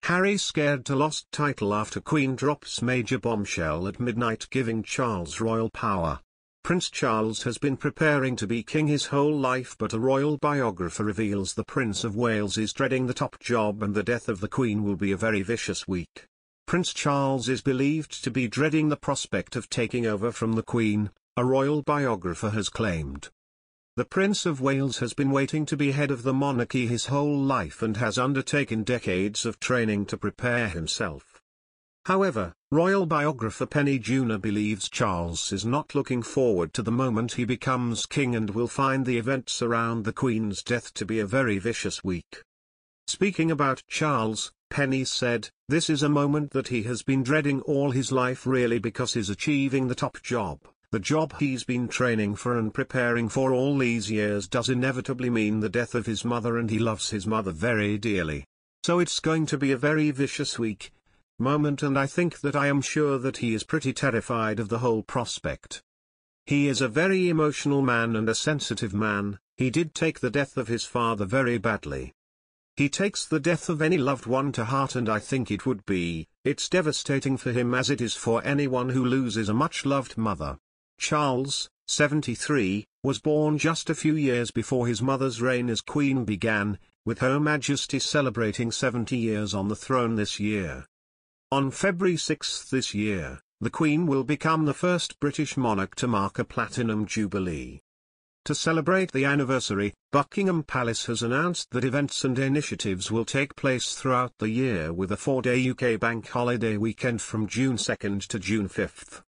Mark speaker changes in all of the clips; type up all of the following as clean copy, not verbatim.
Speaker 1: Harry scared to lost title after Queen drops major bombshell at midnight giving Charles royal power. Prince Charles has been preparing to be king his whole life, but a royal biographer reveals the Prince of Wales is dreading the top job and the death of the Queen will be a very vicious week. Prince Charles is believed to be dreading the prospect of taking over from the Queen, a royal biographer has claimed. The Prince of Wales has been waiting to be head of the monarchy his whole life and has undertaken decades of training to prepare himself. However, royal biographer Penny Junor believes Charles is not looking forward to the moment he becomes king and will find the events around the Queen's death to be a very vicious week. Speaking about Charles, Penny said, "This is a moment that he has been dreading all his life really because he's achieving the top job. The job he's been training for and preparing for all these years does inevitably mean the death of his mother and he loves his mother very dearly. So it's going to be a very vicious moment and I think that I am sure that he is pretty terrified of the whole prospect. He is a very emotional man and a sensitive man, he did take the death of his father very badly. He takes the death of any loved one to heart and I think it's devastating for him as it is for anyone who loses a much-loved mother." Charles, 73, was born just a few years before his mother's reign as Queen began, with Her Majesty celebrating 70 years on the throne this year. On February 6 this year, the Queen will become the first British monarch to mark a platinum jubilee. To celebrate the anniversary, Buckingham Palace has announced that events and initiatives will take place throughout the year with a 4-day UK bank holiday weekend from June 2 to June 5.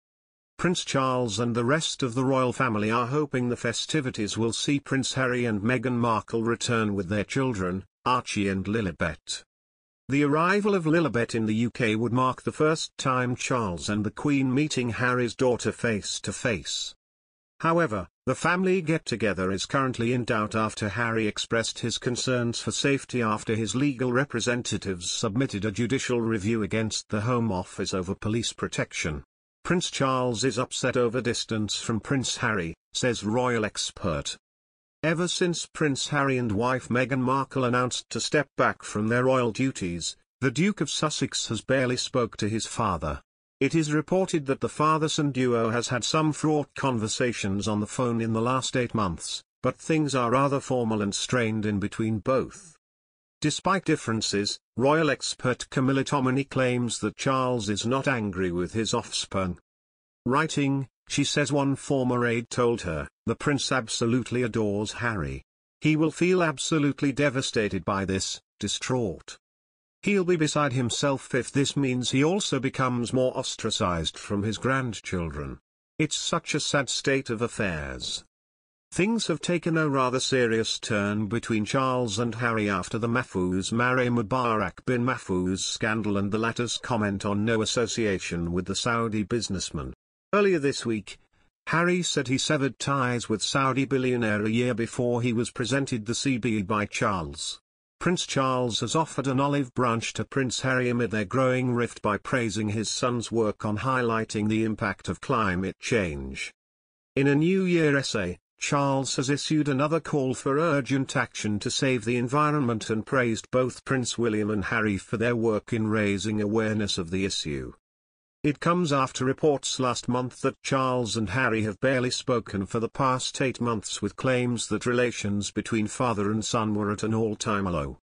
Speaker 1: Prince Charles and the rest of the royal family are hoping the festivities will see Prince Harry and Meghan Markle return with their children, Archie and Lilibet. The arrival of Lilibet in the UK would mark the first time Charles and the Queen meeting Harry's daughter face to face. However, the family get-together is currently in doubt after Harry expressed his concerns for safety after his legal representatives submitted a judicial review against the Home Office over police protection. Prince Charles is upset over distance from Prince Harry, says royal expert. Ever since Prince Harry and wife Meghan Markle announced to step back from their royal duties, the Duke of Sussex has barely spoke to his father. It is reported that the father-son duo has had some fraught conversations on the phone in the last 8 months, but things are rather formal and strained in between both. Despite differences, royal expert Camilla Tominey claims that Charles is not angry with his offspring. Writing, she says one former aide told her, "The prince absolutely adores Harry. He will feel absolutely devastated by this, distraught. He'll be beside himself if this means he also becomes more ostracized from his grandchildren. It's such a sad state of affairs." Things have taken a rather serious turn between Charles and Harry after the Mahfouz Mareh Mubarak bin Mahfouz scandal and the latter's comment on no association with the Saudi businessman. Earlier this week, Harry said he severed ties with Saudi billionaire a year before he was presented the CB by Charles. Prince Charles has offered an olive branch to Prince Harry amid their growing rift by praising his son's work on highlighting the impact of climate change. In a New Year essay, Charles has issued another call for urgent action to save the environment and praised both Prince William and Harry for their work in raising awareness of the issue. It comes after reports last month that Charles and Harry have barely spoken for the past 8 months, with claims that relations between father and son were at an all-time low.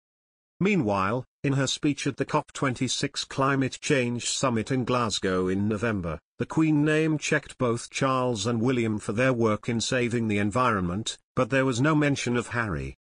Speaker 1: Meanwhile, in her speech at the COP26 climate change summit in Glasgow in November, the Queen name-checked both Charles and William for their work in saving the environment, but there was no mention of Harry.